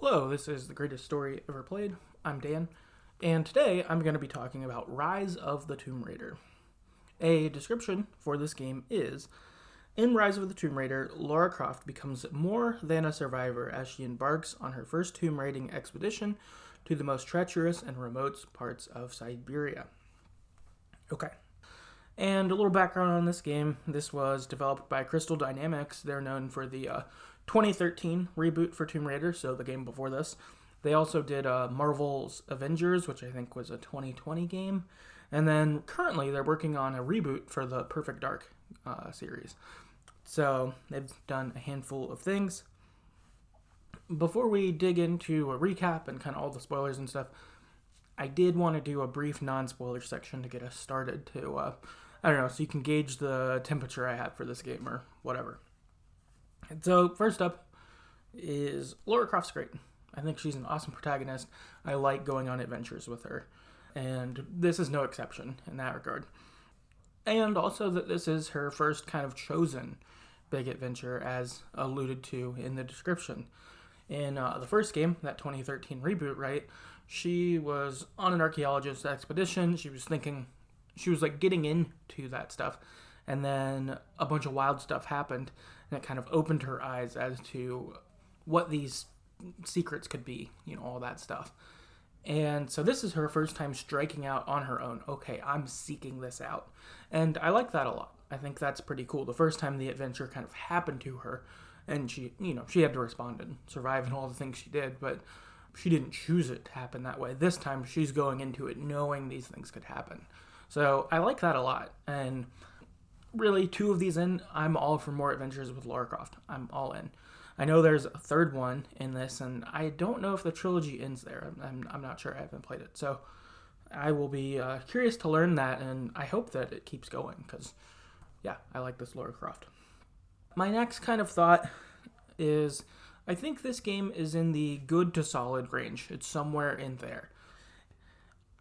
Hello, this is The Greatest Story Ever Played. I'm Dan, and today I'm going to be talking about Rise of the Tomb Raider. A description for this game is, in Rise of the Tomb Raider, Lara Croft becomes more than a survivor as she embarks on her first tomb raiding expedition to the most treacherous and remote parts of Siberia. Okay. And a little background on this game. This was developed by Crystal Dynamics. They're known for the 2013 reboot for Tomb Raider, so the game before this. They also did Marvel's Avengers, which I think was a 2020 game. And then currently they're working on a reboot for the Perfect Dark series. So they've done a handful of things. Before we dig into a recap and kind of all the spoilers and stuff, I did want to do a brief non-spoiler section to get us started to, I don't know, so you can gauge the temperature I have for this game or whatever. And so first up is Lara Croft's great. I think she's an awesome protagonist. I like going on adventures with her. And this is no exception in that regard. And also that this is her first kind of chosen big adventure, as alluded to in the description. In the first game, that 2013 reboot, right, she was on an archaeologist expedition. She was like getting into that stuff. And then a bunch of wild stuff happened, and it kind of opened her eyes as to what these secrets could be, all that stuff. And so this is her first time striking out on her own. Okay, I'm seeking this out. And I like that a lot. I think that's pretty cool. The first time the adventure kind of happened to her, and she had to respond and survive and all the things she did, but she didn't choose it to happen that way. This time she's going into it knowing these things could happen. So I like that a lot. And really, 2 of these in, I'm all for more adventures with Lara Croft. I'm all in. I know there's a third one in this, and I don't know if the trilogy ends there. I'm not sure. I haven't played it. So I will be curious to learn that, and I hope that it keeps going, because, yeah, I like this Lara Croft. My next kind of thought is, I think this game is in the good to solid range. It's somewhere in there.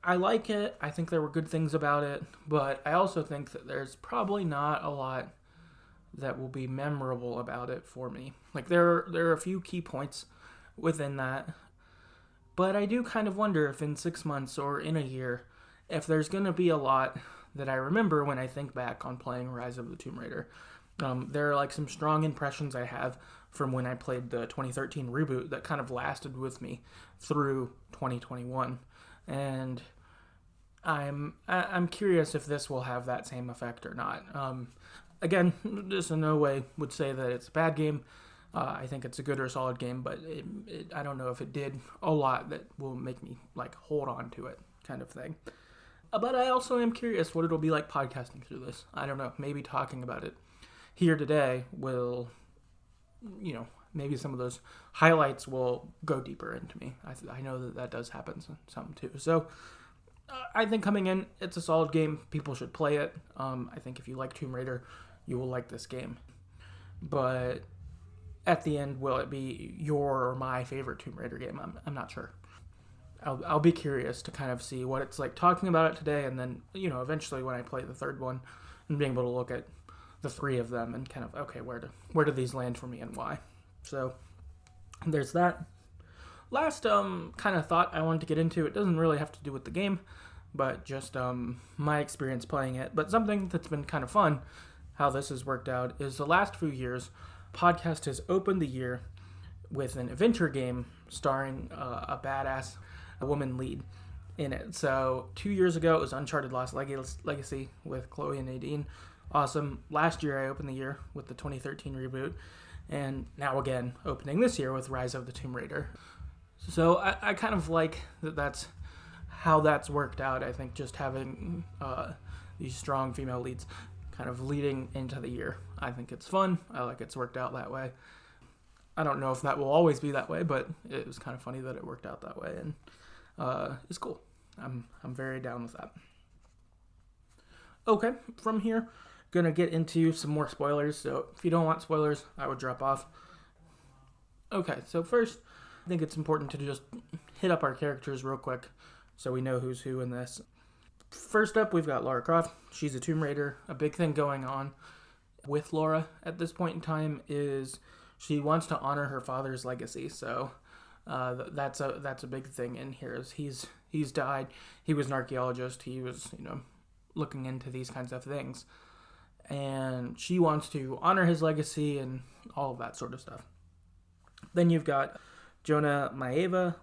I like it. I think there were good things about it, but I also think that there's probably not a lot that will be memorable about it for me. Like, there are a few key points within that, but I do kind of wonder if in 6 months or in a year, if there's going to be a lot that I remember when I think back on playing Rise of the Tomb Raider. There are like some strong impressions I have from when I played the 2013 reboot that kind of lasted with me through 2021. And I'm curious if this will have that same effect or not. Again, this in no way would say that it's a bad game. I think it's a good or solid game, but I don't know if it did a lot that will make me like hold on to it, kind of thing. But I also am curious what it'll be like podcasting through this. I don't know. Maybe talking about it here today will, maybe some of those highlights will go deeper into me. I know that does happen some too. So I think coming in, it's a solid game. People should play it. I think if you like Tomb Raider, you will like this game. But at the end, will it be your or my favorite Tomb Raider game? I'm not sure. I'll be curious to kind of see what it's like talking about it today, and then, eventually when I play the third one, and being able to look at the 3 of them and kind of, okay, where do these land for me and why? So there's that. Last kind of thought I wanted to get into, it doesn't really have to do with the game, but just my experience playing it. But something that's been kind of fun, how this has worked out, is the last few years, podcast has opened the year with an adventure game starring a badass woman lead in it. So 2 years ago, it was Uncharted Lost Legacy with Chloe and Nadine. Awesome. Last year, I opened the year with the 2013 reboot. And now again, opening this year with Rise of the Tomb Raider. So I kind of like that's how that's worked out. I think just having these strong female leads kind of leading into the year. I think it's fun. I like it's worked out that way. I don't know if that will always be that way, but it was kind of funny that it worked out that way, and it's cool. I'm very down with that. Okay, from here, gonna get into some more spoilers. So if you don't want spoilers, I would drop off. Okay, so first, I think it's important to just hit up our characters real quick so we know who's who in this. First up, we've got Lara Croft. She's a Tomb Raider. A big thing going on with Lara at this point in time is she wants to honor her father's legacy. So That's a big thing in here. Is he's died. He was an archaeologist. He was looking into these kinds of things, and she wants to honor his legacy and all of that sort of stuff. Then you've got Jonah Maeva.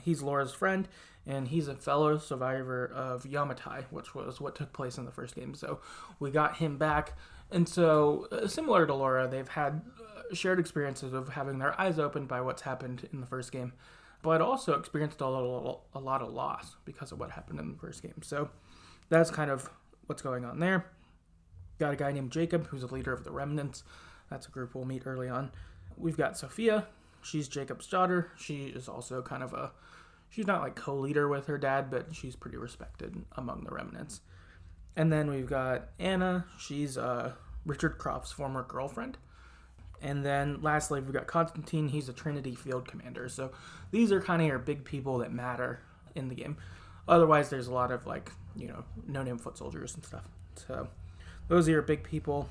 He's Laura's friend, and he's a fellow survivor of Yamatai, which was what took place in the first game. So we got him back. And so, similar to Laura, they've had shared experiences of having their eyes opened by what's happened in the first game, but also experienced a lot of loss because of what happened in the first game. So that's kind of what's going on there. Got a guy named Jacob, who's a leader of the Remnants. That's a group we'll meet early on. We've got Sophia. She's Jacob's daughter. She is also kind of she's not like co-leader with her dad, but she's pretty respected among the Remnants. And then we've got Anna. She's Richard Croft's former girlfriend. And then lastly, we've got Constantine. He's a Trinity field commander. So these are kind of your big people that matter in the game. Otherwise, there's a lot of no-name foot soldiers and stuff. So those are your big people.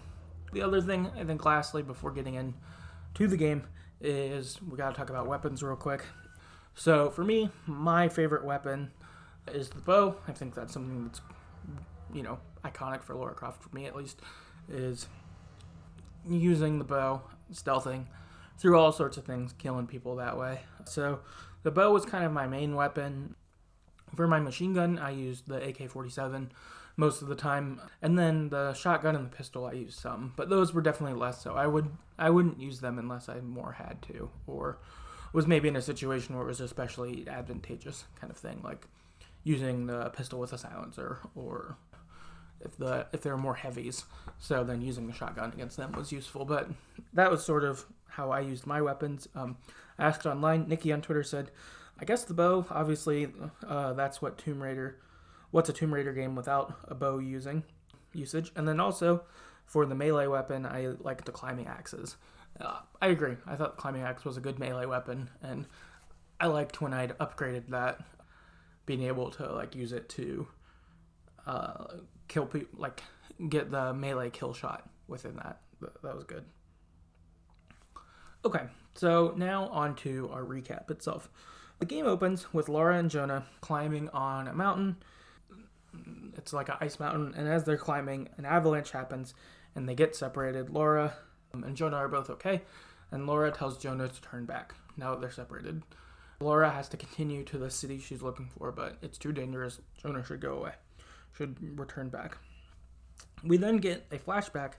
The other thing, I think lastly, before getting into the game, is we got to talk about weapons real quick. So for me, my favorite weapon is the bow. I think that's something that's iconic for Lara Croft, for me at least, is using the bow, stealthing through all sorts of things, killing people that way. So the bow was kind of my main weapon. For my machine gun, I used the AK-47 most of the time, and then the shotgun and the pistol I used some, but those were definitely less so. I wouldn't use them unless I more had to, or was maybe in a situation where it was especially advantageous kind of thing, like using the pistol with a silencer, or if there were more heavies, so then using the shotgun against them was useful. But that was sort of how I used my weapons. I asked online. Nikki on Twitter said, I guess the bow, obviously, that's what what's a Tomb Raider game without a bow usage? And then also, for the melee weapon, I like the climbing axes. I agree. I thought the climbing axe was a good melee weapon, and I liked when I'd upgraded that, being able to use it to kill people, get the melee kill shot within that. That was good. Okay, so now on to our recap itself. The game opens with Lara and Jonah climbing on a mountain. It's like an ice mountain, and as they're climbing, an avalanche happens, and they get separated. Lara and Jonah are both okay, and Lara tells Jonah to turn back now that they're separated. Lara has to continue to the city she's looking for, but it's too dangerous. Jonah should go away, should return back. We then get a flashback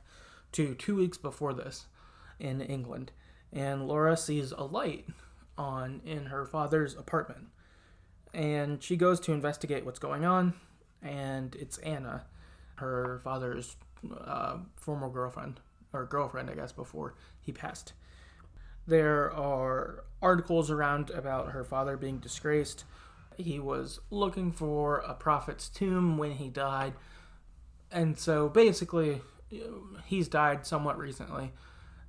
to 2 weeks before this in England, and Lara sees a light on in her father's apartment, and she goes to investigate what's going on, and it's Anna, her father's former girlfriend, I guess, before he passed. There are articles around about her father being disgraced. He was looking for a prophet's tomb when he died, and so basically he's died somewhat recently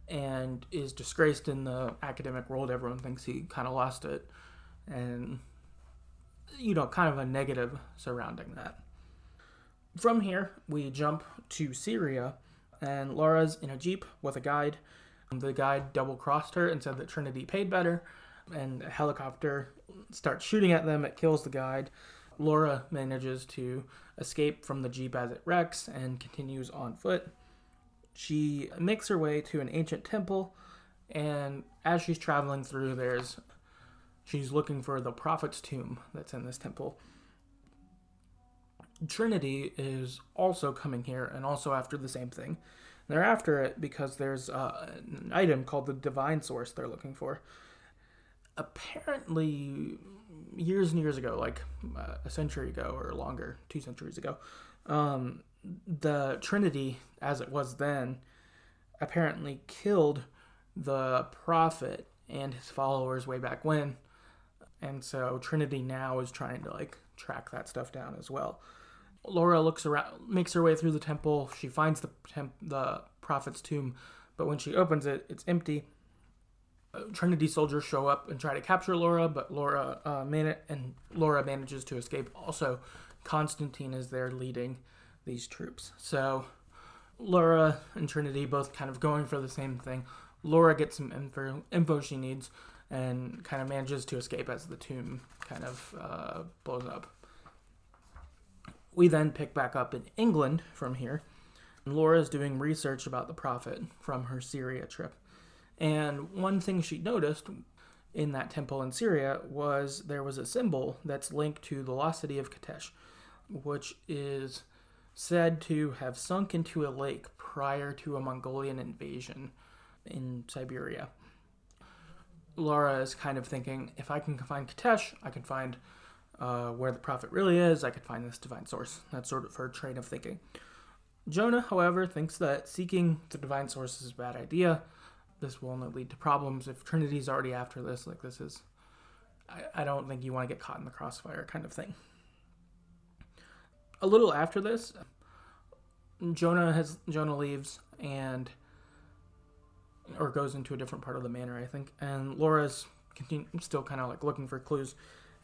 and is disgraced in the academic world. Everyone thinks he kind of lost it, and kind of a negative surrounding that. From here, we jump to Syria, and Lara's in a Jeep with a guide. The guide double-crossed her and said that Trinity paid better, and a helicopter starts shooting at them. It kills the guide. Lara manages to escape from the Jeep as it wrecks and continues on foot. She makes her way to an ancient temple, and as she's traveling through, she's looking for the prophet's tomb that's in this temple. Trinity is also coming here and also after the same thing. They're after it because there's an item called the Divine Source they're looking for. Apparently, years and years ago, like a century ago or longer, 2 centuries ago, the Trinity, as it was then, apparently killed the prophet and his followers way back when. And so Trinity now is trying to track that stuff down as well. Lara looks around, makes her way through the temple. She finds the prophet's tomb, but when she opens it, it's empty. Trinity soldiers show up and try to capture Lara, but Lara manages to escape. Also, Constantine is there leading these troops. So Lara and Trinity both kind of going for the same thing. Lara gets some info she needs, and kind of manages to escape as the tomb kind of blows up. We then pick back up in England from here. Laura's doing research about the Prophet from her Syria trip. And one thing she noticed in that temple in Syria was there was a symbol that's linked to the lost city of Katesh, which is said to have sunk into a lake prior to a Mongolian invasion in Siberia. Lara is kind of thinking, if I can find Katesh, I can find where the Prophet really is, I could find this divine source. That's sort of her train of thinking. Jonah, however, thinks that seeking the divine source is a bad idea. This will only lead to problems. If Trinity's already after this, like this is... I don't think you want to get caught in the crossfire kind of thing. A little after this, Jonah leaves or goes into a different part of the manor, I think, and Laura's still kind of like looking for clues,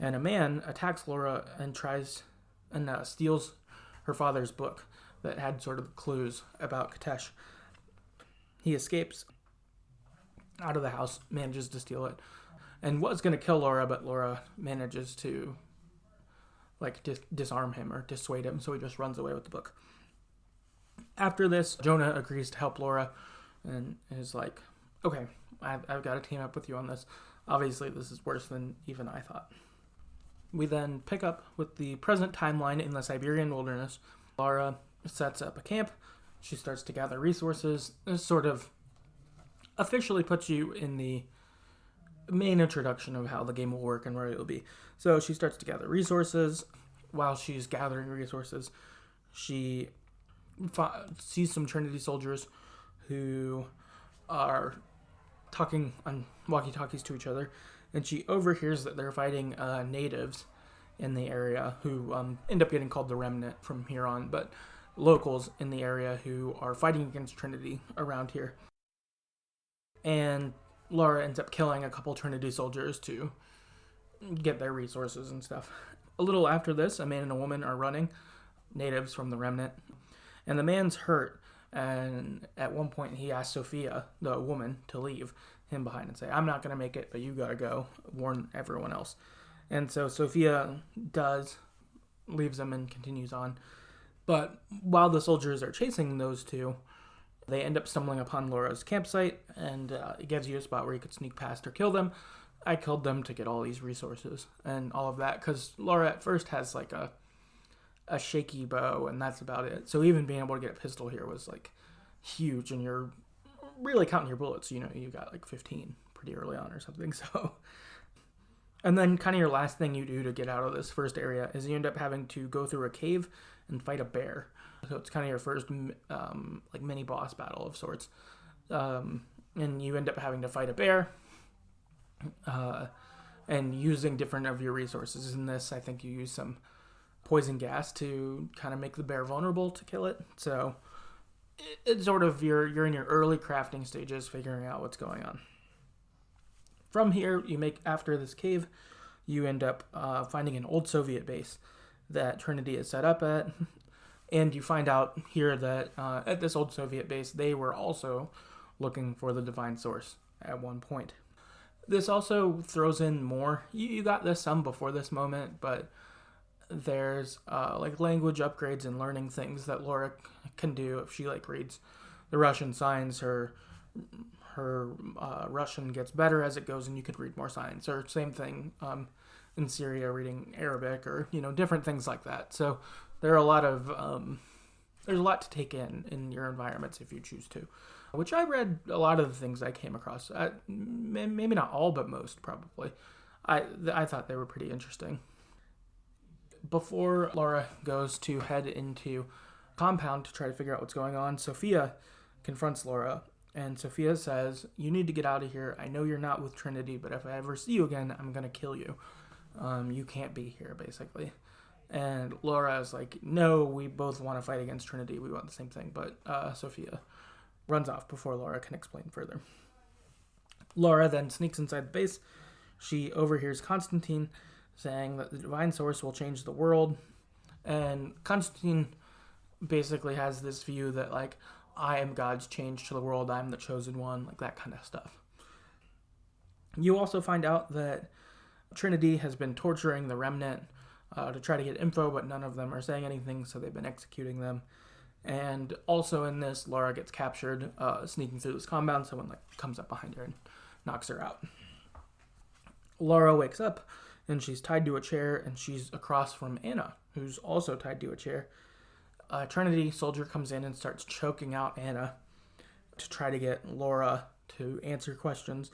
and a man attacks Laura and steals her father's book that had sort of clues about Katesh. He escapes out of the house, manages to steal it, and was going to kill Laura, but Laura manages to disarm him or dissuade him, so he just runs away with the book. After this, Jonah agrees to help Laura and is like, okay, I've got to team up with you on this. Obviously, this is worse than even I thought. We then pick up with the present timeline in the Siberian wilderness. Lara sets up a camp. She starts to gather resources. This sort of officially puts you in the main introduction of how the game will work and where it will be. So she starts to gather resources. While she's gathering resources, she sees some Trinity soldiers who are talking on walkie-talkies to each other, and she overhears that they're fighting natives in the area who end up getting called the Remnant from here on, but locals in the area who are fighting against Trinity around here. And Lara ends up killing a couple Trinity soldiers to get their resources and stuff. A little after this, a man and a woman are running, natives from the Remnant, and the man's hurt, and at one point he asks Sophia, the woman, to leave him behind and say, I'm not going to make it, but you gotta go, warn everyone else. And so Sophia leaves him and continues on. But while the soldiers are chasing those two, they end up stumbling upon Laura's campsite, and it gives you a spot where you could sneak past or kill them. I killed them to get all these resources and all of that, because Lara at first has like a shaky bow, and that's about it. So even being able to get a pistol here was like huge, and you're really counting your bullets. You know, you got like 15 pretty early on or something. So, and then kind of your last thing you do to get out of this first area is you end up having to go through a cave and fight a bear. So it's kind of your first like mini boss battle of sorts, and you end up having to fight a bear. And using different of your resources. In this, I think you use some poison gas to kind of make the bear vulnerable to kill it. So it's sort of you're in your early crafting stages, figuring out what's going on. From here, after this cave, you end up finding an old Soviet base that Trinity is set up at, and you find out here that at this old Soviet base, they were also looking for the divine source at one point. This also throws in more. You got this some before this moment, but there's like language upgrades and learning things that Lara can do if she like reads the Russian signs. Her Russian gets better as it goes, and you could read more signs. Or same thing in Syria, reading Arabic, or different things like that. So there are a lot of there's a lot to take in your environments if you choose to. Which I read a lot of the things I came across. Maybe not all, but most, probably. I thought they were pretty interesting. Before Lara goes to head into compound to try to figure out what's going on, Sophia confronts Lara, and Sophia says, you need to get out of here. I know you're not with Trinity, but if I ever see you again, I'm going to kill you. You can't be here, basically. And Lara is like, no, we both want to fight against Trinity. We want the same thing, but Sophia runs off before Lara can explain further. Lara then sneaks inside the base. She overhears Constantine saying that the divine source will change the world. And Constantine basically has this view that, like, I am God's change to the world. I'm the chosen one, like that kind of stuff. You also find out that Trinity has been torturing the Remnant to try to get info, but none of them are saying anything, so they've been executing them. And also in this, Lara gets captured sneaking through this compound. Someone comes up behind her and knocks her out. Lara wakes up, and she's tied to a chair, and she's across from Anna, who's also tied to a chair. A Trinity soldier comes in and starts choking out Anna to try to get Lara to answer questions.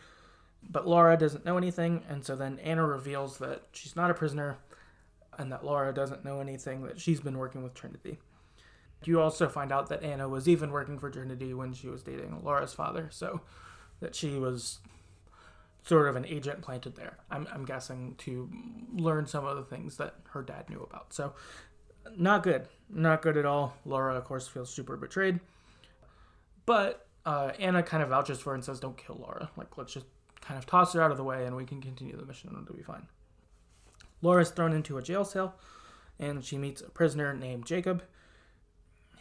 But Lara doesn't know anything, and so then Anna reveals that she's not a prisoner, and that Lara doesn't know anything, that she's been working with Trinity. You also find out that Anna was even working for Trinity when she was dating Lara's father, so that she was sort of an agent planted there, I'm guessing, to learn some of the things that her dad knew about. So, not good. Not good at all. Lara, of course, feels super betrayed. But Anna kind of vouches for her and says, don't kill Lara. Let's just kind of toss her out of the way and we can continue the mission and it'll be fine. Lara's thrown into a jail cell, and she meets a prisoner named Jacob.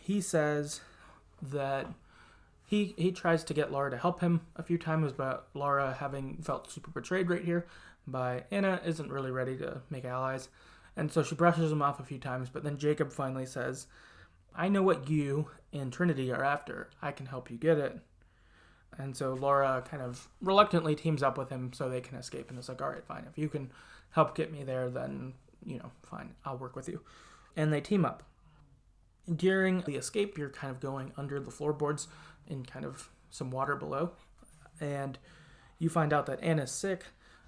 He says that he tries to get Lara to help him a few times, but Lara, having felt super betrayed right here by Anna, isn't really ready to make allies. And so she brushes him off a few times, but then Jacob finally says, I know what you and Trinity are after. I can help you get it. And so Lara kind of reluctantly teams up with him so they can escape. And it's like, all right, fine. If you can help get me there, then, fine. I'll work with you. And they team up. During the escape, you're kind of going under the floorboards in kind of some water below. And you find out that Anna's sick,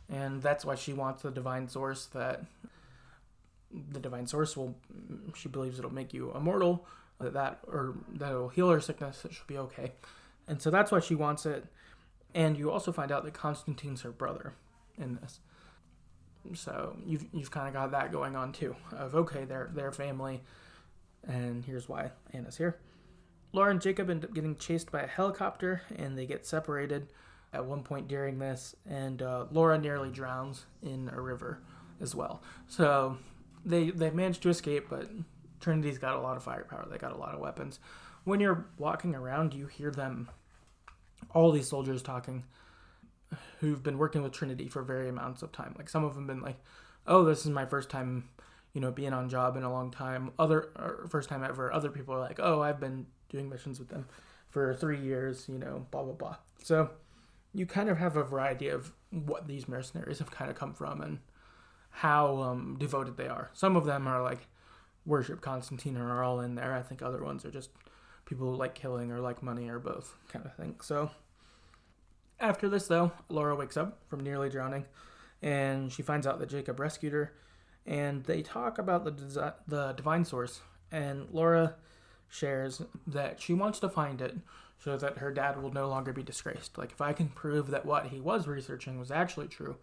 and that's why she wants the divine source, that the divine source she believes it'll make you immortal, that'll heal her sickness, that she'll be okay. And so that's why she wants it. And you also find out that Constantine's her brother in this. So you've kind of got that going on too, of okay, they're family, and here's why Anna's here. Lara and Jacob end up getting chased by a helicopter, and they get separated at one point during this, and Lara nearly drowns in a river as well. So they managed to escape, but Trinity's got a lot of firepower. They got a lot of weapons. When you're walking around, you hear all these soldiers talking, who've been working with Trinity for very amounts of time. Some of them been like, oh, this is my first time, being on job in a long time. First time ever. Other people are like, oh, I've been doing missions with them for 3 years, blah, blah, blah. So you kind of have a variety of what these mercenaries have kind of come from and how devoted they are. Some of them are worship Constantine and are all in there. I think other ones are just people who like killing or like money or both kind of thing. So after this, though, Lara wakes up from nearly drowning, and she finds out that Jacob rescued her, and they talk about the divine source, and Lara shares that she wants to find it so that her dad will no longer be disgraced. If I can prove that what he was researching was actually true,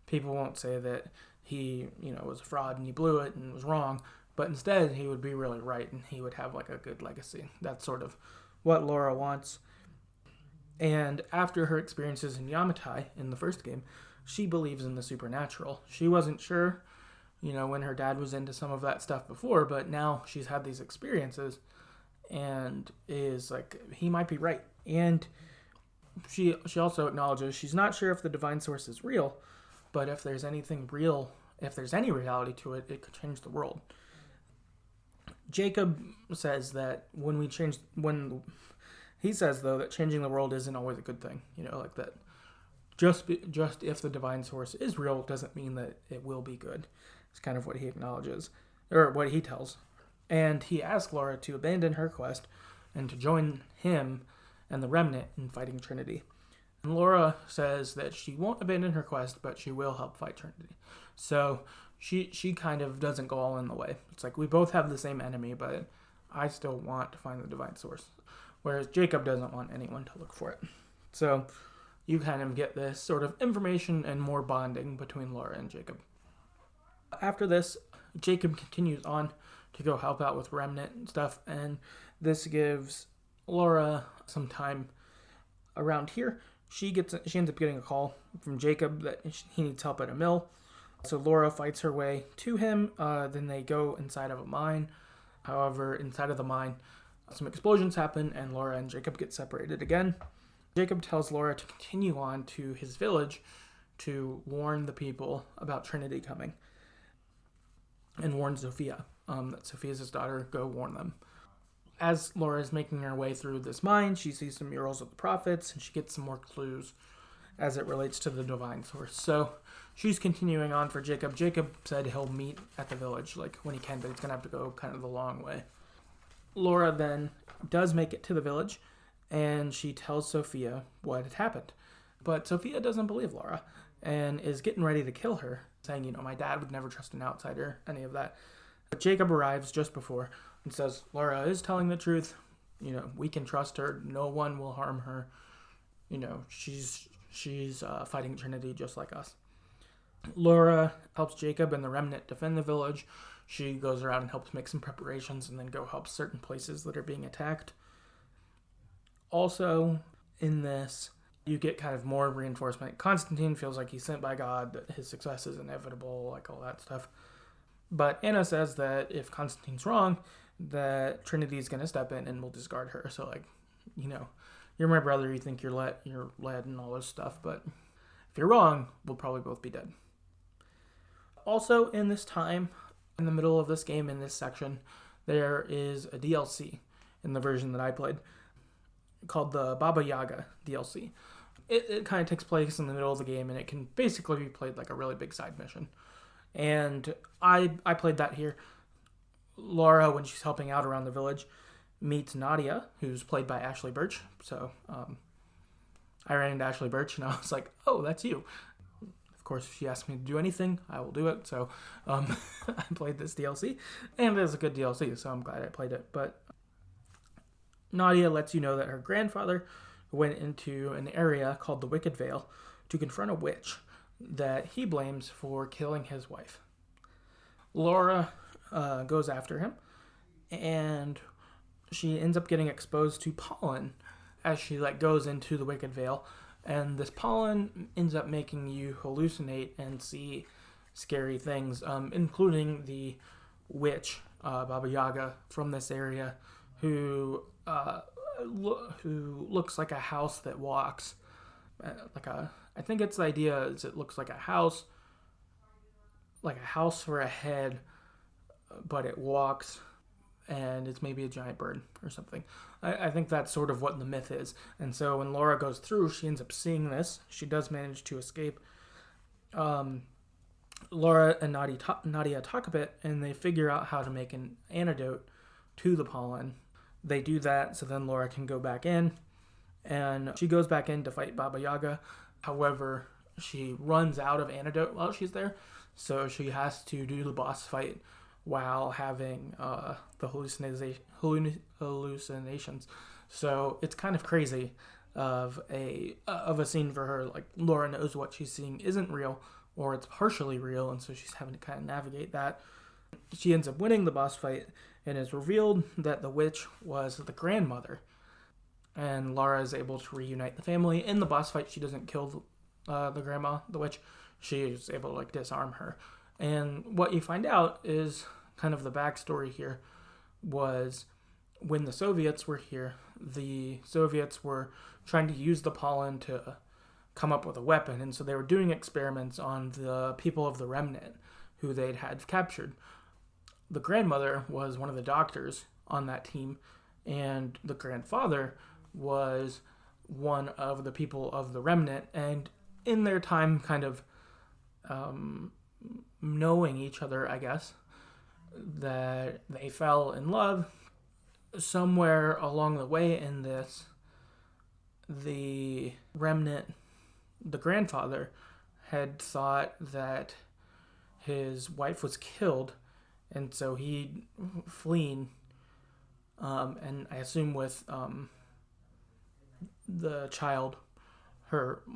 people won't say that he, was a fraud and he blew it and was wrong, but instead he would be really right and he would have a good legacy. That's sort of what Lara wants. And after her experiences in Yamatai in the first game, she believes in the supernatural. She wasn't sure, when her dad was into some of that stuff before, but now she's had these experiences and is he might be right. And she also acknowledges she's not sure if the divine source is real, but if there's anything real, if there's any reality to it, it could change the world. Jacob says that he says, though, that changing the world isn't always a good thing. That just if the divine source is real doesn't mean that it will be good. It's kind of what he acknowledges, or what he tells. And he asks Lara to abandon her quest and to join him and the Remnant in fighting Trinity. And Lara says that she won't abandon her quest, but she will help fight Trinity. So she kind of doesn't go all in the way. It's we both have the same enemy, but I still want to find the divine source. Whereas Jacob doesn't want anyone to look for it. So you kind of get this sort of information and more bonding between Lara and Jacob. After this, Jacob continues on to go help out with Remnant and stuff, and this gives Lara some time around here. She ends up getting a call from Jacob that he needs help at a mill. So Lara fights her way to him. Then they go inside of a mine. However, inside of the mine, some explosions happen, and Lara and Jacob get separated again. Jacob tells Lara to continue on to his village to warn the people about Trinity coming and warn Sophia that Sophia's his daughter. Go warn them. As Laura is making her way through this mine, she sees some murals of the prophets, and she gets some more clues as it relates to the divine source. So she's continuing on for Jacob. Jacob said he'll meet at the village, like, when he can, but he's going to have to go kind of the long way. Laura then does make it to the village, and she tells Sophia what had happened. But Sophia doesn't believe Laura, and is getting ready to kill her, saying, my dad would never trust an outsider, any of that. But Jacob arrives just before and says, Laura is telling the truth. We can trust her. No one will harm her. She's fighting Trinity just like us. Laura helps Jacob and the remnant defend the village. She goes around and helps make some preparations and then go help certain places that are being attacked. Also, in this, you get kind of more reinforcement. Constantine feels like he's sent by God, that his success is inevitable, like all that stuff. But Anna says that if Constantine's wrong, that Trinity's going to step in and will discard her. So, you're my brother, you think you're led and all this stuff, but if you're wrong, we'll probably both be dead. Also, in this time, in the middle of this game, in this section, there is a DLC in the version that I played called the Baba Yaga Dlc. It kind of takes place in the middle of the game, and it can basically be played like a really big side mission. And I played that here. Laura, when she's helping out around the village, meets Nadia, who's played by Ashley Birch. So I ran into Ashley Birch, and I was like, oh, that's you. Of course, if she asks me to do anything, I will do it. So I played this DLC, and it was a good DLC, so I'm glad I played it. But Nadia lets you know that her grandfather went into an area called the Wicked Vale to confront a witch that he blames for killing his wife. Laura goes after him, and she ends up getting exposed to pollen as she goes into the Wicked Vale, and this pollen ends up making you hallucinate and see scary things, including the witch Baba Yaga from this area, who looks like a house that walks, I think it's the idea is it looks like a house for a head, but it walks, and it's maybe a giant bird or something. I think that's sort of what the myth is. And so when Laura goes through, she ends up seeing this. She does manage to escape. Laura and Nadia talk a bit, and they figure out how to make an antidote to the pollen. They do that, so then Laura can go back in, and she goes back in to fight Baba Yaga. However, she runs out of antidote while she's there, so she has to do the boss fight while having the hallucinations. So it's kind of crazy of a scene for her. Like, Laura knows what she's seeing isn't real, or it's partially real, and so she's having to kind of navigate that. She ends up winning the boss fight, and it's revealed that the witch was the grandmother. And Lara is able to reunite the family. In the boss fight, she doesn't kill the grandma, the witch. She is able to disarm her. And what you find out is kind of the backstory here was when the Soviets were here, the Soviets were trying to use the pollen to come up with a weapon. And so they were doing experiments on the people of the remnant who they'd had captured. The grandmother was one of the doctors on that team, and the grandfather was one of the people of the remnant. And in their time kind of knowing each other, I guess, that they fell in love. Somewhere along the way in this, the remnant, the grandfather, had thought that his wife was killed, and so he fleeing, and I assume with the child,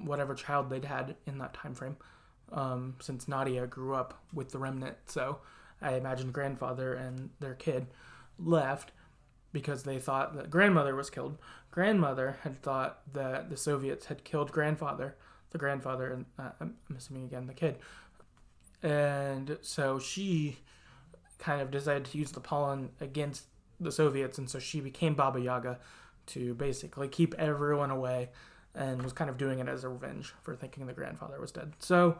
whatever child they'd had in that time frame, since Nadia grew up with the remnant. So I imagine grandfather and their kid left because they thought that grandmother was killed. Grandmother had thought that the Soviets had killed grandfather, and I'm assuming again the kid. And so she kind of decided to use the pollen against the Soviets, and so she became Baba Yaga to basically keep everyone away and was kind of doing it as a revenge for thinking the grandfather was dead. So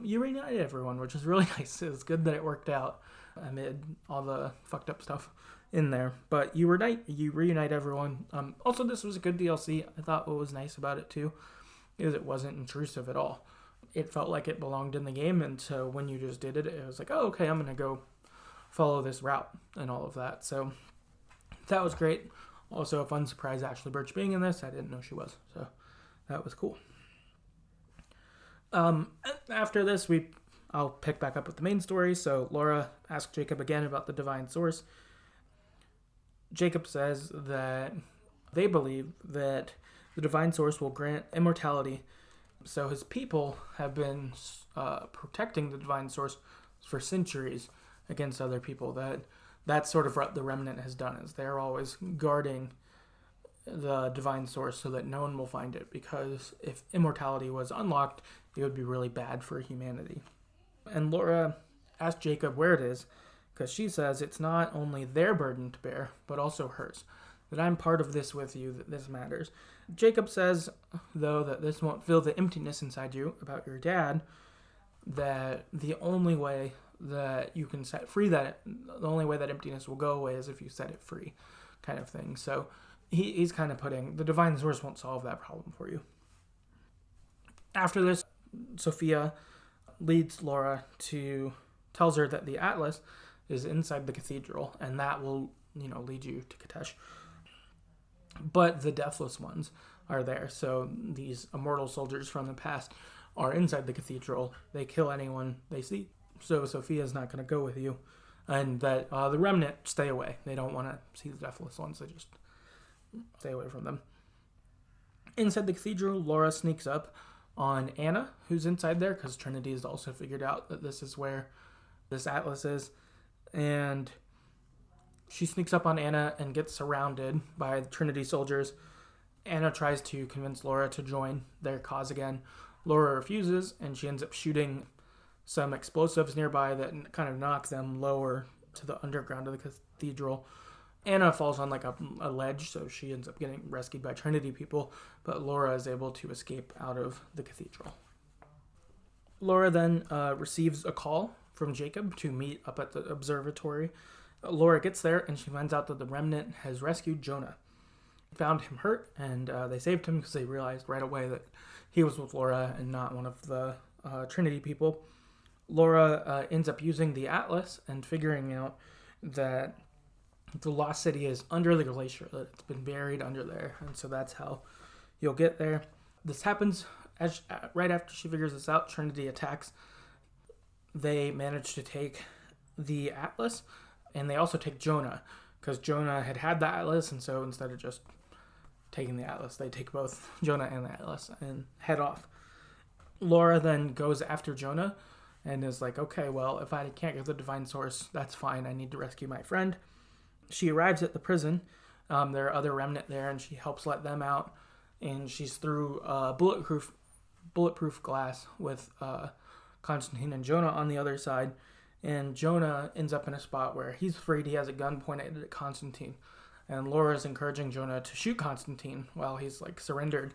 you reunite everyone, which is really nice. It's good that it worked out amid all the fucked up stuff in there. But you reunite everyone. Also, this was a good DLC. I thought what was nice about it too is it wasn't intrusive at all. It felt like it belonged in the game, and so when you just did it, it was like, oh, okay, I'm going to go follow this route and all of that. So that was great. Also, a fun surprise, Ashley Birch being in this. I didn't know she was, so that was cool. After this, I'll pick back up with the main story. So Laura asks Jacob again about the divine source. Jacob says that they believe that the divine source will grant immortality. So his people have been protecting the divine source for centuries against other people. That's sort of what the remnant has done, is they're always guarding the divine source so that no one will find it, because if immortality was unlocked, it would be really bad for humanity. And Laura asks Jacob where it is, because she says it's not only their burden to bear, but also hers. That I'm part of this with you, that this matters. Jacob says, though, that this won't fill the emptiness inside you about your dad, that the only way that you can set free the only way that emptiness will go away is if you set it free, kind of thing. So he's kind of putting, the divine source won't solve that problem for you. After this, Sophia leads Laura tells her that the Atlas is inside the cathedral, and that will, lead you to Katesh. But the deathless ones are there. So these immortal soldiers from the past are inside the cathedral. They kill anyone they see. So Sophia's not going to go with you. And that the remnant stay away. They don't want to see the deathless ones. They just stay away from them. Inside the cathedral, Laura sneaks up on Anna, who's inside there, because Trinity has also figured out that this is where this Atlas is. And she sneaks up on Anna and gets surrounded by Trinity soldiers. Anna tries to convince Laura to join their cause again. Laura refuses, and she ends up shooting some explosives nearby that kind of knock them lower to the underground of the cathedral. Anna falls on a ledge, so she ends up getting rescued by Trinity people, but Laura is able to escape out of the cathedral. Laura then receives a call from Jacob to meet up at the observatory. Laura gets there, and she finds out that the remnant has rescued Jonah. Found him hurt, and they saved him because they realized right away that he was with Laura and not one of the Trinity people. Laura ends up using the Atlas and figuring out that the lost city is under the glacier, that it's been buried under there, and so that's how you'll get there. This happens right after she figures this out. Trinity attacks. They manage to take the Atlas, and they also take Jonah, because Jonah had the Atlas, and so instead of just taking the Atlas, they take both Jonah and the Atlas and head off. Laura then goes after Jonah and is like, okay, well, if I can't get the divine source, that's fine. I need to rescue my friend. She arrives at the prison. There are other remnant there, and she helps let them out, and she's through bulletproof glass with Constantine and Jonah on the other side. And Jonah ends up in a spot where he's afraid he has a gun pointed at Constantine. And Laura's encouraging Jonah to shoot Constantine while he's surrendered.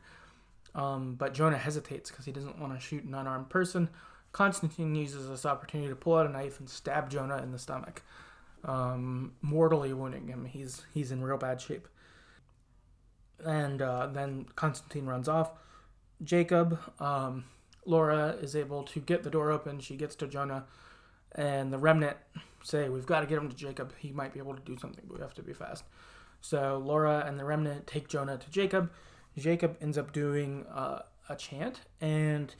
But Jonah hesitates because he doesn't want to shoot an unarmed person. Constantine uses this opportunity to pull out a knife and stab Jonah in the stomach, mortally wounding him. He's in real bad shape. And then Constantine runs off. Jacob, Laura is able to get the door open. She gets to Jonah. And the remnant say, we've got to get him to Jacob. He might be able to do something, but we have to be fast. So Laura and the remnant take Jonah to Jacob. Jacob ends up doing a chant and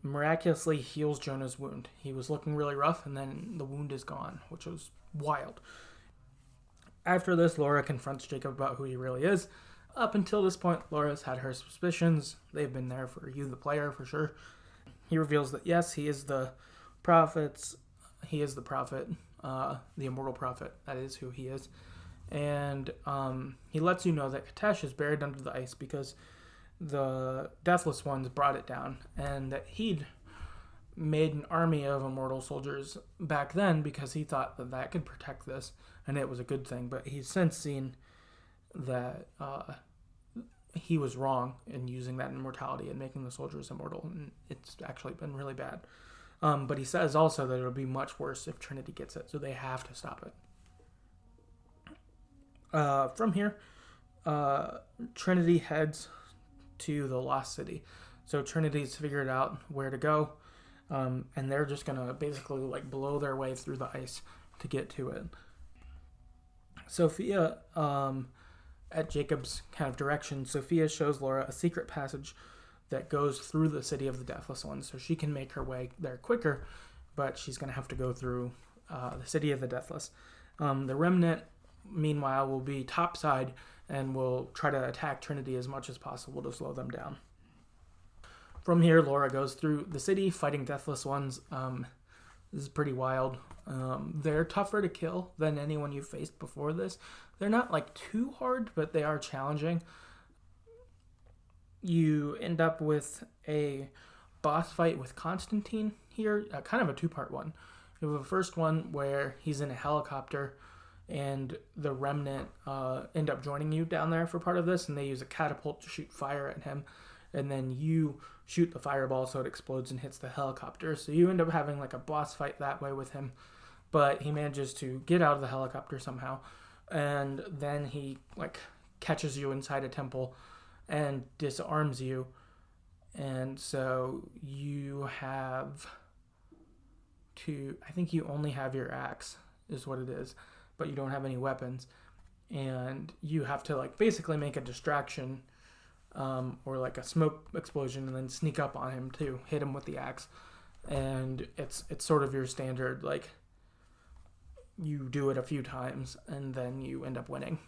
miraculously heals Jonah's wound. He was looking really rough, and then the wound is gone, which was wild. After this, Laura confronts Jacob about who he really is. Up until this point, Laura's had her suspicions. They've been there for you, the player, for sure. He reveals that, yes, he is the prophet, the immortal prophet. That is who he is. And he lets you know that Katesh is buried under the ice because the Deathless Ones brought it down, and that he'd made an army of immortal soldiers back then because he thought that could protect this, and it was a good thing. But he's since seen that he was wrong in using that immortality and making the soldiers immortal, and it's actually been really bad. But he says also that it'll be much worse if Trinity gets it, so they have to stop it. From here, Trinity heads to the Lost City. So Trinity's figured out where to go, and they're just gonna basically like blow their way through the ice to get to it. Sophia, at Jacob's kind of direction, Sophia shows Lara a secret passage that goes through the city of the Deathless Ones, so she can make her way there quicker, but she's going to have to go through the city of the Deathless. The Remnant, meanwhile, will be topside and will try to attack Trinity as much as possible to slow them down. From here, Lara goes through the city fighting Deathless Ones. This is pretty wild. They're tougher to kill than anyone you've faced before this. They're not like too hard, but they are challenging. You end up with a boss fight with Constantine here, kind of a two-part one. You have a first one where he's in a helicopter and the Remnant end up joining you down there for part of this, and they use a catapult to shoot fire at him, and then you shoot the fireball so it explodes and hits the helicopter. So you end up having like a boss fight that way with him, but he manages to get out of the helicopter somehow, and then he like catches you inside a temple and disarms you, and so you have to, I think you only have your axe is what it is, but you don't have any weapons, and you have to like basically make a distraction or like a smoke explosion and then sneak up on him to hit him with the axe. And it's sort of your standard, like you do it a few times and then you end up winning.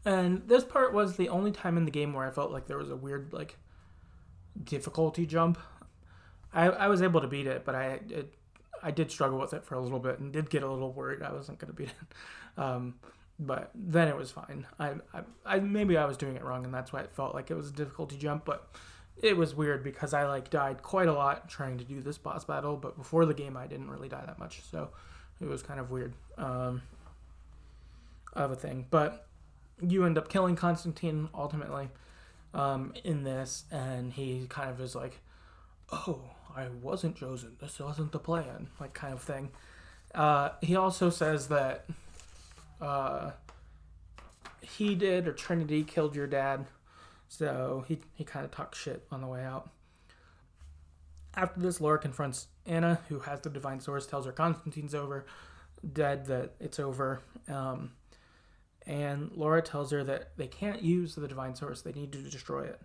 And this part was the only time in the game where I felt like there was a weird like difficulty jump. I was able to beat it, but I did struggle with it for a little bit and did get a little worried I wasn't going to beat it. But then it was fine. I maybe I was doing it wrong, and that's why it felt like it was a difficulty jump. But it was weird because I like died quite a lot trying to do this boss battle. But before the game, I didn't really die that much, so it was kind of weird of a thing. But you end up killing Constantine ultimately in this, and he kind of is like, "Oh, I wasn't chosen. This wasn't the plan," like kind of thing. He also says that he did, or Trinity killed your dad, so he kind of talks shit on the way out. After this, Lara confronts Anna, who has the divine source, tells her Constantine's dead, that it's over, and Lara tells her that they can't use the divine source, they need to destroy it,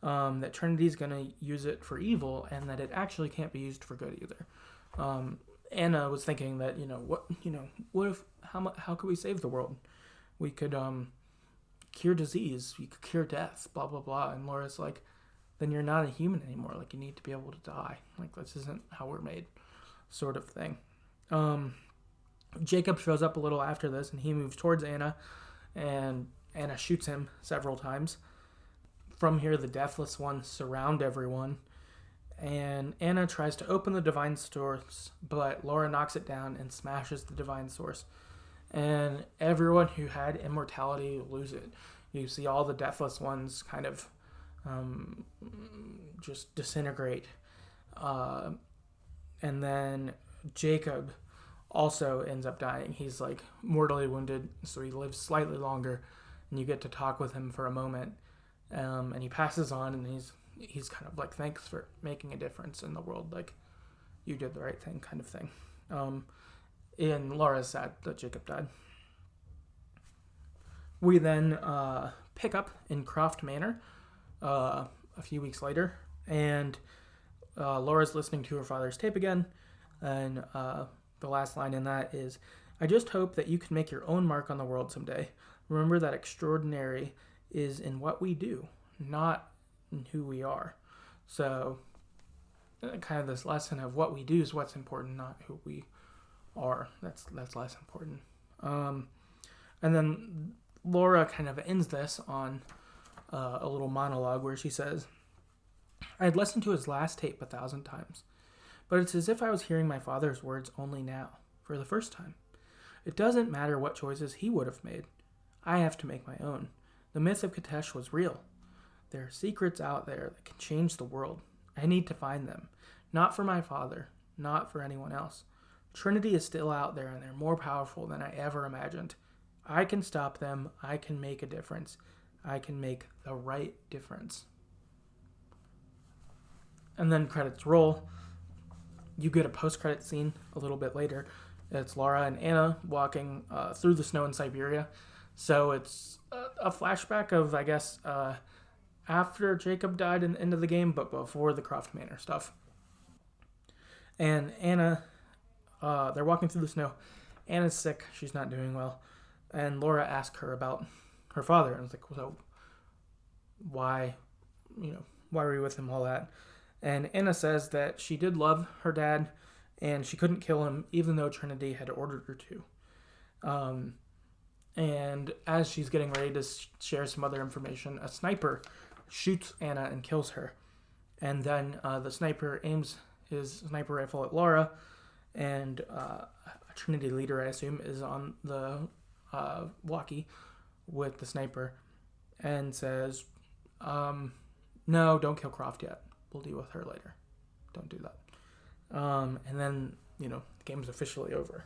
that Trinity's going to use it for evil, and that it actually can't be used for good either. Anna was thinking that, what if, how could we save the world? We could cure disease, we could cure death, blah, blah, blah. And Laura's like, then you're not a human anymore. Like, you need to be able to die. Like, this isn't how we're made, sort of thing. Jacob shows up a little after this, and he moves towards Anna, and Anna shoots him several times. From here, the Deathless Ones surround everyone, and Anna tries to open the divine source, but Lara knocks it down and smashes the divine source. And everyone who had immortality lose it. You see all the Deathless Ones kind of just disintegrate. And then Jacob also ends up dying. He's like mortally wounded, so he lives slightly longer, and you get to talk with him for a moment. And he passes on, and he's kind of like, thanks for making a difference in the world, like you did the right thing, kind of thing. And Lara's sad that Jacob died. We then pick up in Croft Manor a few weeks later, and Laura's listening to her father's tape again, and the last line in that is, "I just hope that you can make your own mark on the world someday. Remember that extraordinary is in what we do, not in who we are." So kind of this lesson of what we do is what's important, not who we are. That's less important. And then Lara kind of ends this on a little monologue where she says, "I had listened to his last tape 1,000 times, but it's as if I was hearing my father's words only now, for the first time. It doesn't matter what choices he would have made. I have to make my own. The myth of Katesh was real. There are secrets out there that can change the world. I need to find them. Not for my father, not for anyone else. Trinity is still out there, and they're more powerful than I ever imagined. I can stop them. I can make a difference. I can make the right difference. And then credits roll. You get a post-credit scene a little bit later. It's Lara and Anna walking through the snow in Siberia. So it's a flashback of, I guess, after Jacob died in the end of the game, but before the Croft Manor stuff. And Anna, they're walking through the snow. Anna's sick. She's not doing well. And Laura asks her about her father. And it's like, so why were you with him, all that? And Anna says that she did love her dad, and she couldn't kill him, even though Trinity had ordered her to. And as she's getting ready to share some other information, a sniper shoots Anna and kills her. And then the sniper aims his sniper rifle at Lara, and a Trinity leader, I assume, is on the walkie with the sniper and says, no, don't kill Croft yet. We'll deal with her later. Don't do that. And then, the game's officially over.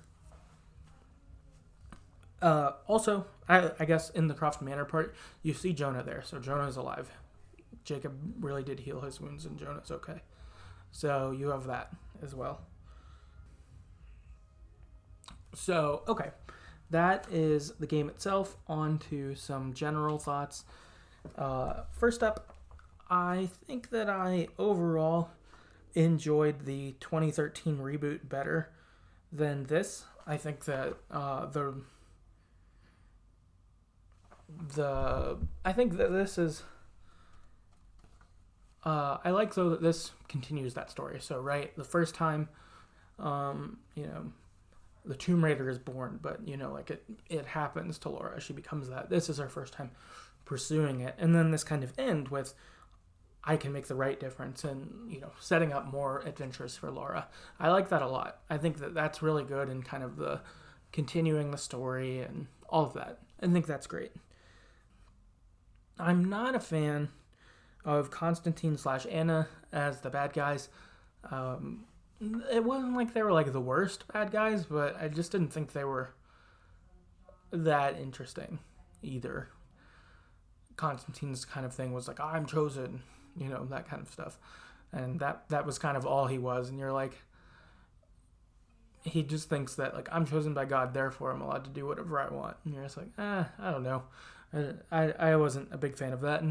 Also, I guess in the Croft Manor part, you see Jonah there. So Jonah's alive. Jacob really did heal his wounds, and Jonah's okay. So you have that as well. So, okay. That is the game itself. On to some general thoughts. First up, I think that I overall enjoyed the 2013 reboot better than this. I think that this is I like though that this continues that story. So right, the first time the Tomb Raider is born, but it happens to Laura. She becomes that. This is her first time pursuing it, and then this kind of end with I can make the right difference and setting up more adventures for Laura. I like that a lot. I think that that's really good and kind of the continuing the story and all of that. I think that's great. I'm not a fan of Constantine / Anna as the bad guys. It wasn't like they were like the worst bad guys, but I just didn't think they were that interesting either. Constantine's kind of thing was like, I'm chosen, that kind of stuff. And that was kind of all he was. And you're like, he just thinks that like, I'm chosen by God, therefore I'm allowed to do whatever I want. And you're just like, I don't know. I wasn't a big fan of that.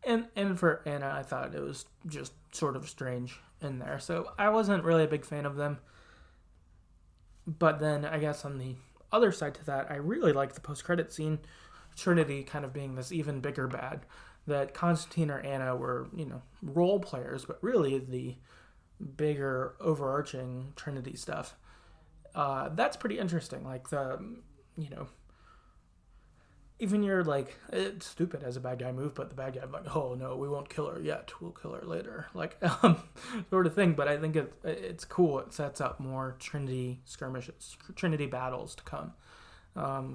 And for Anna, I thought it was just sort of strange in there. So I wasn't really a big fan of them. But then I guess on the other side to that, I really liked the post-credit scene, Trinity kind of being this even bigger bad, that Constantine or Anna were, role players, but really the bigger overarching Trinity stuff. That's pretty interesting. Like even you're like, it's stupid as a bad guy move, but the bad guy like, oh no, we won't kill her yet. We'll kill her later. Like, sort of thing. But I think it's cool. It sets up more Trinity skirmishes, Trinity battles to come,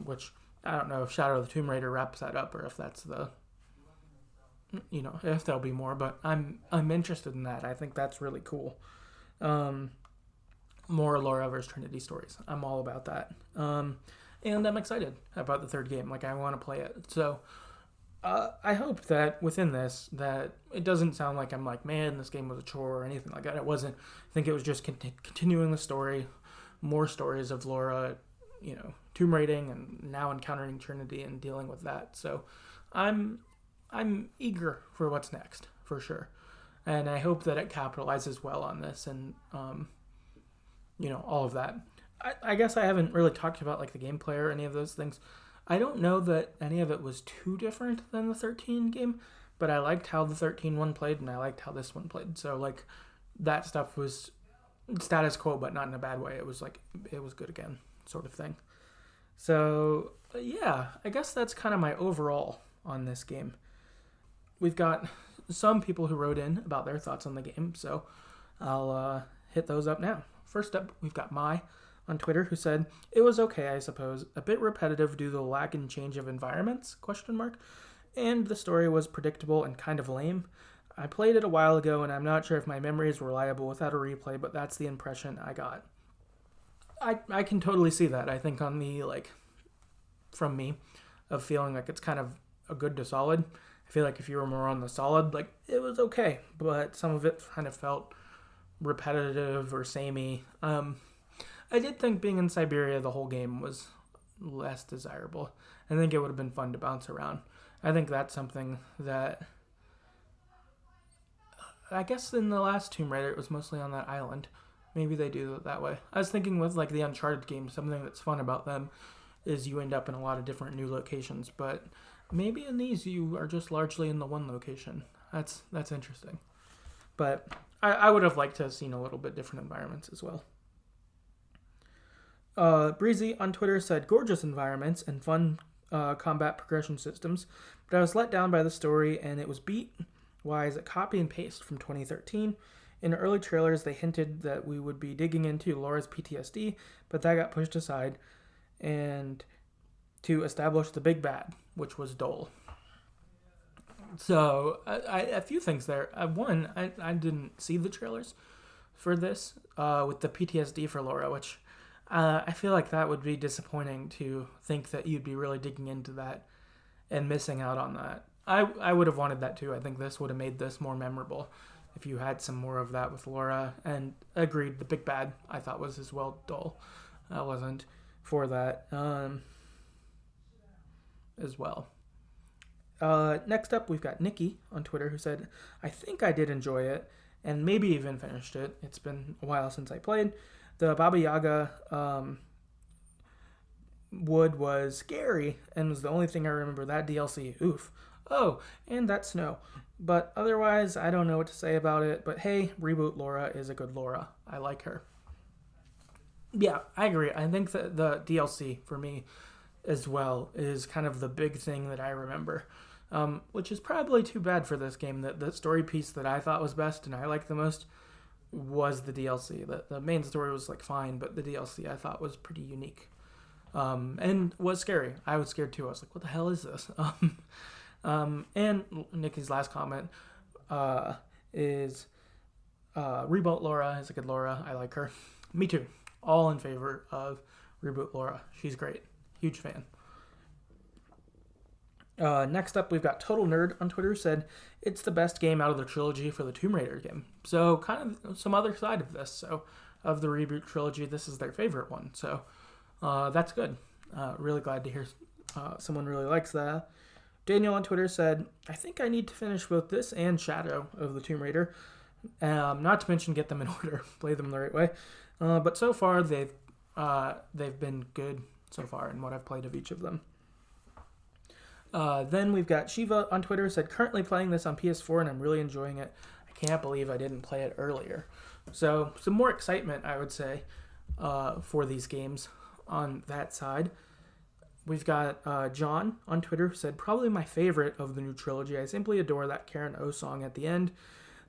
which I don't know if Shadow of the Tomb Raider wraps that up or if that's the, if there'll be more, but I'm interested in that. I think that's really cool. More Laura versus Trinity stories. I'm all about that. And I'm excited about the third game. Like, I want to play it. So, I hope that within this, that it doesn't sound like I'm like, man, this game was a chore or anything like that. It wasn't. I think it was just continuing the story, more stories of Laura, tomb raiding and now encountering Trinity and dealing with that. So, I'm eager for what's next, for sure. And I hope that it capitalizes well on this and, all of that. I guess I haven't really talked about like the gameplay or any of those things. I don't know that any of it was too different than the 13 game, but I liked how the 13 one played and I liked how this one played. So like that stuff was status quo, but not in a bad way. It was like, it was good again, sort of thing. So yeah, I guess that's kind of my overall on this game. We've got some people who wrote in about their thoughts on the game, so I'll hit those up now. First up, we've got on Twitter, who said, it was okay, I suppose. A bit repetitive due to the lack and change of environments, ? and the story was predictable and kind of lame. I played it a while ago, and I'm not sure if my memory is reliable without a replay, but that's the impression I got. I can totally see that. I think on the, from me, of feeling like it's kind of a good to solid. I feel like if you were more on the solid, it was okay, but some of it kind of felt repetitive or samey. I did think being in Siberia the whole game was less desirable. I think it would have been fun to bounce around. I think that's something that, I guess in the last Tomb Raider it was mostly on that island. Maybe they do it that way. I was thinking with the Uncharted games, something that's fun about them is you end up in a lot of different new locations, but maybe in these you are just largely in the one location. That's interesting. But I would have liked to have seen a little bit different environments as well. Breezy on Twitter said, gorgeous environments and fun combat progression systems, but I was let down by the story and it was beat-wise a copy and paste from 2013. In early trailers, they hinted that we would be digging into Laura's PTSD, but that got pushed aside, and to establish the big bad, which was Dole. So, a few things there. One, I didn't see the trailers for this with the PTSD for Laura, which I feel like that would be disappointing to think that you'd be really digging into that and missing out on that. I would have wanted that too. I think this would have made this more memorable if you had some more of that with Laura. And agreed, the big bad I thought was as well Dole. I wasn't for that as well. Next up, we've got Nikki on Twitter who said, I think I did enjoy it and maybe even finished it. It's been a while since I played. The Baba Yaga wood was scary and was the only thing I remember. That DLC, oof. Oh, and that snow. But otherwise, I don't know what to say about it. But hey, Reboot Laura is a good Laura. I like her. Yeah, I agree. I think that the DLC for me as well is kind of the big thing that I remember. Which is probably too bad for this game. That the story piece that I thought was best and I liked the most was the DLC. The main story was fine, but the DLC I thought was pretty unique. And was scary. I was scared too. I was like, what the hell is this? And Nikki's last comment is Reboot Laura is a good Laura. I like her. Me too. All in favor of Reboot Laura. She's great. Huge fan. Next up, we've got Total Nerd on Twitter said, it's the best game out of the trilogy for the Tomb Raider game. So kind of some other side of this. So of the reboot trilogy, this is their favorite one. So that's good. Really glad to hear someone really likes that. Daniel on Twitter said, I think I need to finish both this and Shadow of the Tomb Raider. Not to mention get them in order, play them the right way. But so far, they've been good so far in what I've played of each of them. Then we've got Shiva on Twitter said, currently playing this on PS4 and I'm really enjoying it. I can't believe I didn't play it earlier. So some more excitement, I would say, for these games on that side. We've got John on Twitter who said, probably my favorite of the new trilogy. I simply adore that Karen O song at the end.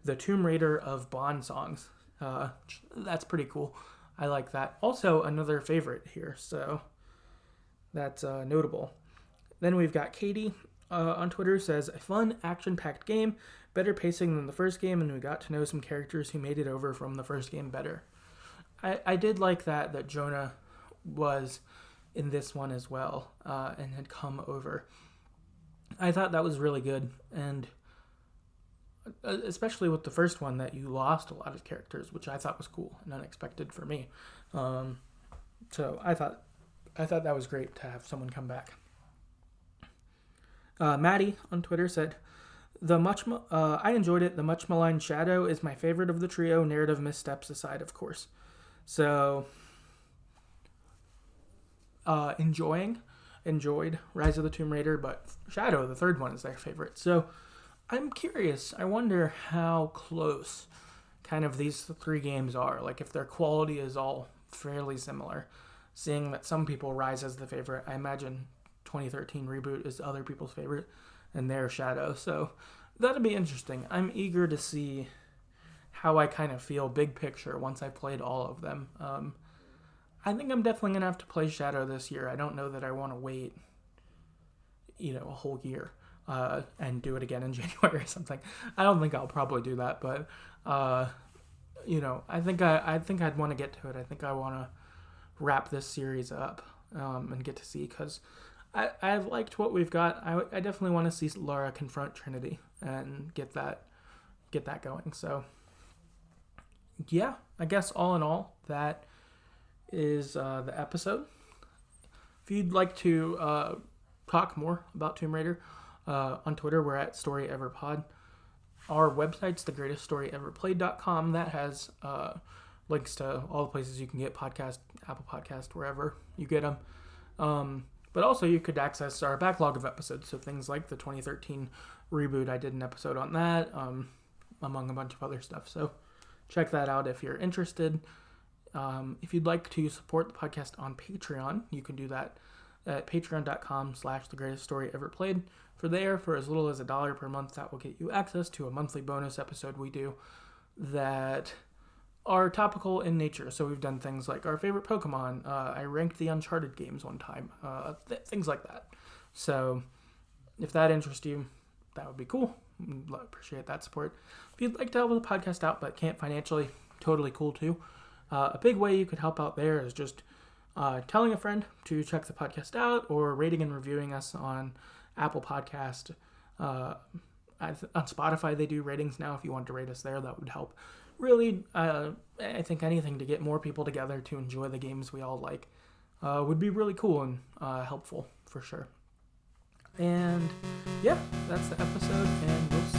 The Tomb Raider of Bond songs. That's pretty cool. I like that. Also, another favorite here, so that's notable. Then we've got Katie on Twitter who says, a fun, action-packed game, better pacing than the first game, and we got to know some characters who made it over from the first game better. I did like that Jonah was in this one as well, and had come over. I thought that was really good, and especially with the first one, that you lost a lot of characters, which I thought was cool and unexpected for me. So I thought that was great to have someone come back. Maddie on Twitter said, I enjoyed it. The much maligned Shadow is my favorite of the trio, narrative missteps aside, of course. So enjoyed Rise of the Tomb Raider, but Shadow, the third one, is their favorite. So I'm curious. I wonder how close kind of these three games are. If their quality is all fairly similar. Seeing that some people Rise as the favorite, I imagine 2013 Reboot is other people's favorite, and their Shadow. So that'll be interesting. I'm eager to see how I kind of feel big picture once I've played all of them. I think I'm definitely going to have to play Shadow this year. I don't know that I want to wait, a whole year. and do it again in January or something. I don't think I'll probably do that, but I think I'd want to get to it. I think I want to wrap this series up and get to see, because I've liked what we've got. I definitely want to see Lara confront Trinity and get that going. So yeah, I guess all in all, that is the episode. If you'd like to talk more about Tomb Raider, on Twitter we're at StoryEverPod. Our website's TheGreatestStoryEverPlayed.com. That has links to all the places you can get podcasts, Apple Podcast, wherever you get them. But also you could access our backlog of episodes, so things like the 2013 reboot. I did an episode on that, among a bunch of other stuff. So check that out if you're interested. If you'd like to support the podcast on Patreon, you can do that at patreon.com/TheGreatestStoryEverPlayed. For as little as $1 per month, that will get you access to a monthly bonus episode we do that are topical in nature. So we've done things like our favorite Pokemon. I ranked the Uncharted games one time. Things like that. So if that interests you, that would be cool. Appreciate that support. If you'd like to help the podcast out but can't financially, totally cool too. A big way you could help out there is just telling a friend to check the podcast out, or rating and reviewing us on Apple Podcast. On Spotify, they do ratings now. If you want to rate us there, that would help. Really, I think anything to get more people together to enjoy the games we all like would be really cool and helpful for sure. And yeah, that's the episode, and we'll see